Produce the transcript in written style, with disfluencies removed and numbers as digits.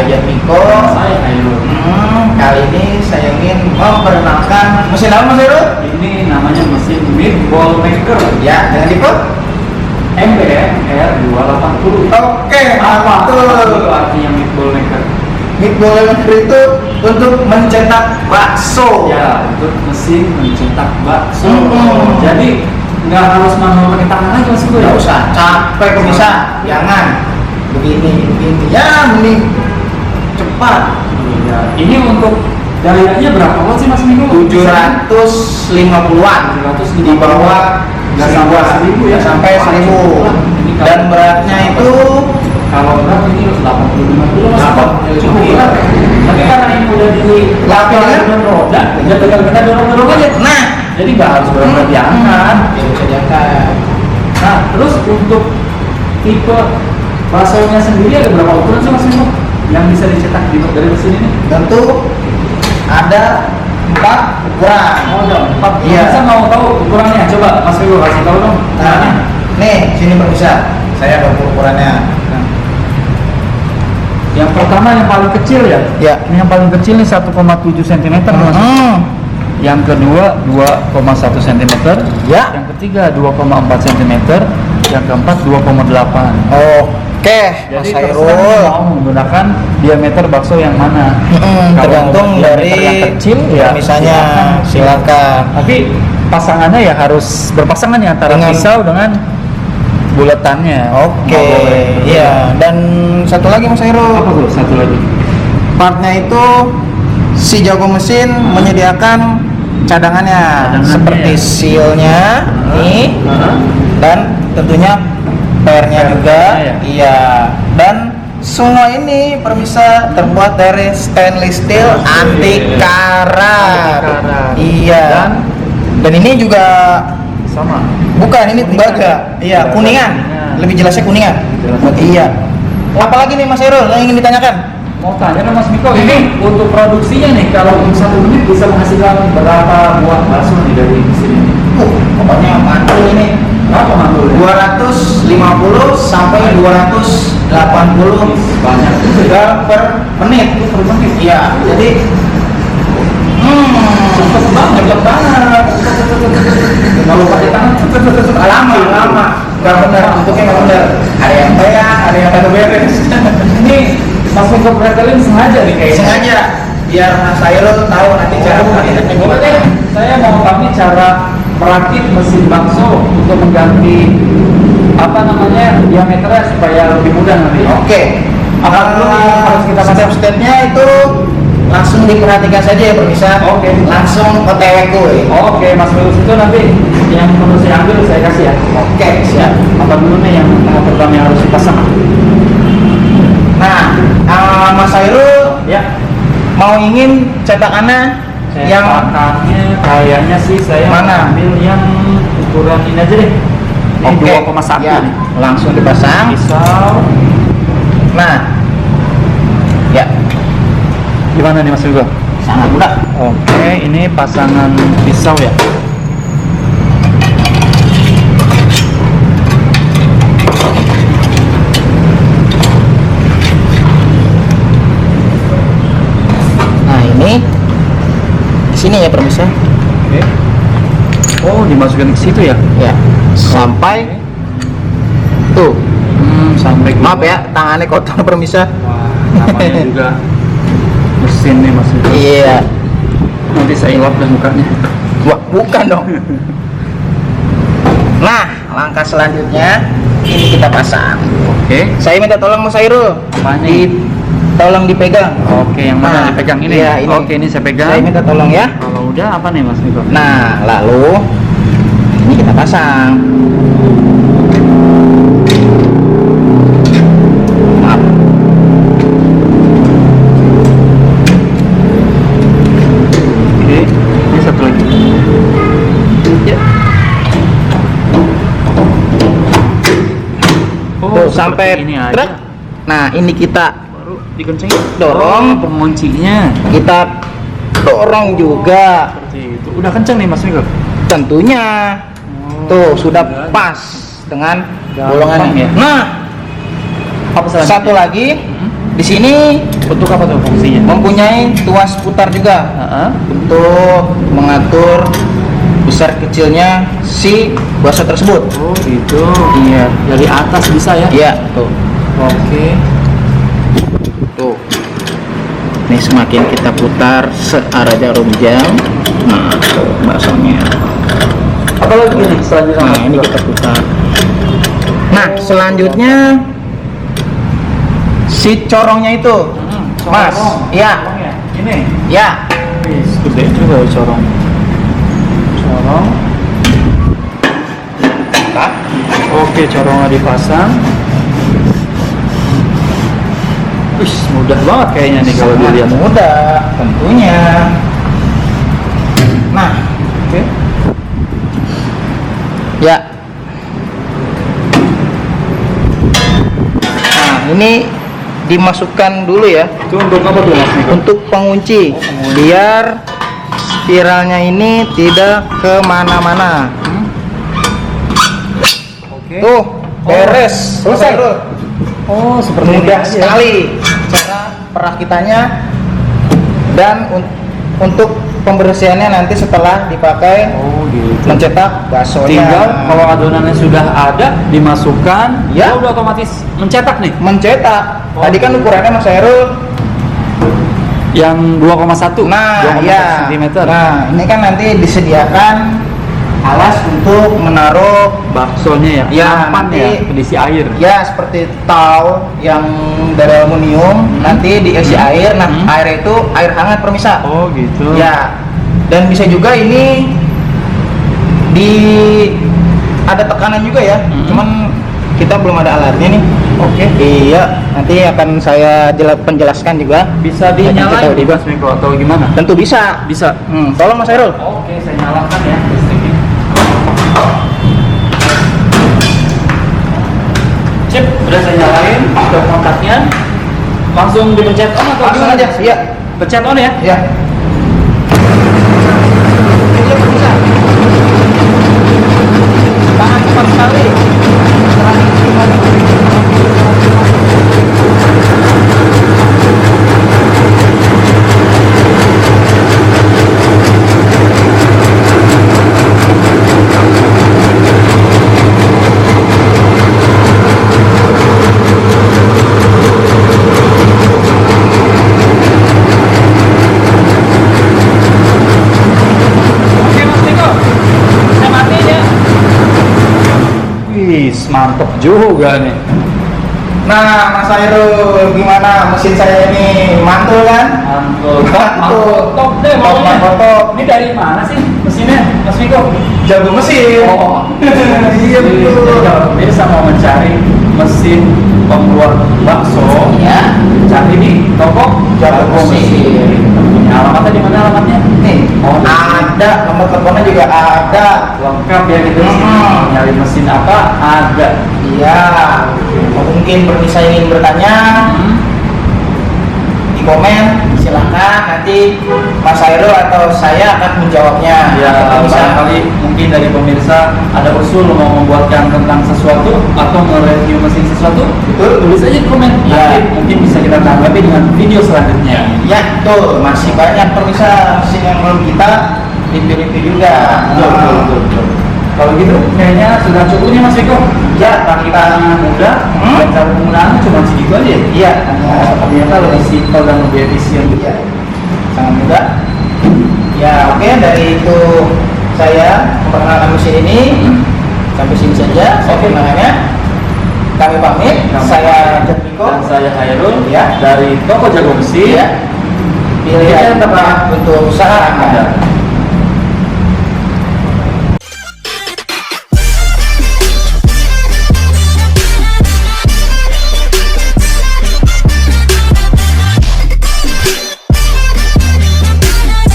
Saya Jatmiko. Saya Ayo. Kali ini saya ingin memperkenalkan mesin apa Mas Heru? Ini namanya mesin meatball maker. Ya, dengan tipe MBM R280. Oke, Apa betul. itu artinya meatball maker? Meatball maker itu untuk mencetak bakso. Ya, untuk mesin mencetak bakso. Jadi nggak harus manual pakai tangan lagi Mas Bro ya? nggak usah capek kok bisa. Jangan begini. Ya, mending cepat. Iya. Ini untuk dayanya berapa watt sih Mas Miko? 750-an di bawah nggak sampai 1000 ya? sampai 1000. Dan beratnya itu kalau berat ini 85 kilo Mas Miko. 85 Cukup kilo. berat. Tapi karena ini udah di Lapor ya? dengan roda, ya tinggal kita dorong aja. nah Jadi nggak harus berat-berat diangkat. ya bisa diangkat. Nah, terus untuk tipe baksonya sendiri ada berapa ukuran sih Mas Miko yang bisa dicetak dari mesin ini? Tentu ada 4 ukuran. Oh, ada 4. Iya. Bisa mau tahu ukurannya? Coba Mas Miko kasih tahu dong. Nah, nih sini pemirsa, saya ada ukurannya. Yang pertama yang paling kecil ya? Ya. Ini yang paling kecil nih 1,7 cm. Yang kedua 2,1 cm. Ya. Yang ketiga 2,4 cm. Yang keempat 2,8. Oke, Mas Jadi Hairul. terserah mau menggunakan diameter bakso yang mana. Kalau Tergantung diameter dari yang kecil ya misalnya silakan. Tapi pasangannya ya harus berpasangan ya antara Dengan- pisau dengan buletannya. Oke, Nggak boleh. iya. Dan satu lagi Mas Hairul. Apa tuh satu lagi? Partnya itu si jago mesin menyediakan cadangannya, Cadangannya seperti ya. sealnya nih, dan tentunya pernya juga. ya. Iya. Dan semua ini permisa terbuat dari stainless steel anti karat. Anti karat. Iya. Dan ini juga Sama. bukan, ini Kuningan tembaga. ya? Iya, Tembaga kuningan. kuningan. Lebih jelasnya kuningan. Jelasnya. Iya. Apalagi nih Mas Hairul yang ingin ditanyakan? Mau tanya kan Mas Miko, ini untuk produksinya nih, kalau untuk 1 menit bisa menghasilkan berapa buah bakso nih dari mesin ini? Pokoknya mantul ini. Berapa mantul? 250 sampai 280 Banyak gram per menit. per menit. Iya, jadi Cepet banget. Kalau pakai tangan lama, nggak benar, bentuknya nggak benar. Ada yang kayak, ada yang kagak beres. Ini Mas Miko pretelin sengaja nih kayaknya. Sengaja biar Mas Hairul tahu nanti cara merakitnya Boleh deh, gimana. saya mau tahu nih cara merakit mesin bakso untuk mengganti apa namanya diameternya supaya lebih mudah nanti. Oke. Apa dulu yang harus kita pasang? Step-stepnya itu langsung diperhatikan saja ya pemirsa. Oke. Langsung OTW kuy. Oke, Mas Lulus itu nanti yang perlu saya ambil saya kasih ya. Oke, siap. Apa dulu nih yang tahap pertama yang harus dipasang? Nah, Mas Hairul Ya, mau ingin cetakannya yang cetakannya kayaknya sih saya Mana? ambil yang ukuran ini aja deh. Ini Oke. 2,1 Ya, nih. langsung dipasang. Pisau. Nah, ya Gimana nih Mas Hugo? sangat mudah. Oke, ini pasangan pisau ya. Nah ini di sini ya pemirsa. Oke. Oh, dimasukin ke situ ya? Ya, sampai tuh. Sampai ke- Maaf ya, tangannya kotor pemirsa. Wah, namanya juga mesin nih Mas Hugo. Iya. Nanti saya lap dah mukanya. Wah, bukan dong. Nah, langkah selanjutnya ini kita pasang. Oke. Saya minta tolong Mas Hairul. Apanya? Tolong dipegang. Oke, yang mana Nah, dipegang ini? iya, ini. Oke, ini saya pegang. Saya minta tolong ya. Kalau udah apa nih Mas Miko? Nah, lalu ini kita pasang. Maaf. Oke, ini satu lagi. Ya. Oh, Tuh, seperti sampai ini aja. truk. Nah, ini kita Baru dikencengin. Dorong. Oh, penguncinya. kita dorong juga. Seperti itu. Udah kenceng nih Mas Miko. Tentunya tuh sudah udah. pas dengan Gampang bolongannya. ya. Nah, Apa selanjutnya? satu lagi di sini Untuk apa tuh fungsinya? mempunyai tuas putar juga Heeh. untuk mengatur besar kecilnya si bakso tersebut. Oh gitu. Iya. Dari atas bisa ya? Iya, tuh. Oke. Tuh. Ini semakin kita putar searah jarum jam. Nah, tuh baksonya. Apa lagi nih selanjutnya? Nah, ini kita putar. Nah, selanjutnya si corongnya itu. Mas, iya. Ya. Ini. Ya. Wis, gede juga ya corong. Corong. Nah, Oke, corongnya dipasang. Wih, mudah banget kayaknya nih kalau sangat dilihat. mudah tentunya. Nah, Oke. ya. Nah, ini dimasukkan dulu ya Itu untuk apa tuh Mas Niko? untuk pengunci biar spiralnya ini tidak kemana-mana. Oke. Tuh, beres. selesai. Bro. Oh, seperti Mudah ini aja. sekali cara perakitannya dan untuk pembersihannya nanti setelah dipakai Oh, gitu. mencetak baksonya. Tinggal kalau adonannya sudah ada dimasukkan, Ya. udah otomatis mencetak nih. mencetak. Oh, Tadi kan gitu. ukurannya Mas Hairul. Yang 2,1. Nah, 2,1 ya. cm. Nah, ini kan nanti disediakan alas untuk menaruh Baksonya ya. Ya, Nampan nanti- ya, pedisi air. ya seperti tau yang dari aluminium nanti diisi air. Nah, Hmm. air itu air hangat permisa. Oh, gitu. Ya, dan bisa juga ini ada tekanan juga ya. Cuman kita belum ada alatnya nih. Oke. Iya, nanti akan saya penjelaskan juga. Bisa Kita dinyalain udah di Mas Miko atau gimana? Tentu bisa. Bisa. Tolong Mas Hairul. Oke, saya nyalakan ya listriknya. Cip, udah saya nyalain, udah kontaknya. Langsung dipencet on atau Langsung gimana? aja, iya. Pencet on ya? Ya. Iya, bisa. Tangan cepat sekali. Oke Mas Niko, saya matiin ya. Wih, mantep juga nih. Nah, Mas Hairul, gimana mesin saya ini mantul kan? Mantul, Mantul. top deh Top, pokoknya. mantul, top. Ini dari mana sih mesinnya, Mas Niko? Jago mesin. Oh, Iya, betul. Kalau bisa mau mencari mesin pembuat bakso, Ya. cari di toko Jago mesin. Punya alamatnya di mana alamatnya? Nih, Oh, ada nomor teleponnya juga ada. lengkap ya gitu. Hmm. Nyari mesin apa ada. Iya. Mungkin bisa ingin bertanya di komen, silakan nanti Mas Hairul atau saya akan menjawabnya. Ya, Atau bisa barangkali mungkin dari pemirsa ada usul mau membuatkan tentang sesuatu atau nge-review mesin sesuatu, Betul. tulis aja di komen. Ya. Nanti mungkin bisa kita tanggapi dengan video selanjutnya. ya, betul. Masih banyak pemirsa mesin yang belum kita review juga. Betul. Kalau gitu kayaknya sudah cukup nih Mas Eko. Ya, kita mudah dan cara penggunaannya cuma segitu aja. Iya, Ternyata lebih simpel dan lebih efisien. Iya, sangat mudah. Ya, oke, dari itu saya memperkenalkan mesin ini. Sampai sini saja perkenalkannya. Kami pamit. Saya Jatmiko. Dan saya Hairul Ya. dari Toko Jago Mesin. Iya. Pilihan tepat untuk usaha Anda.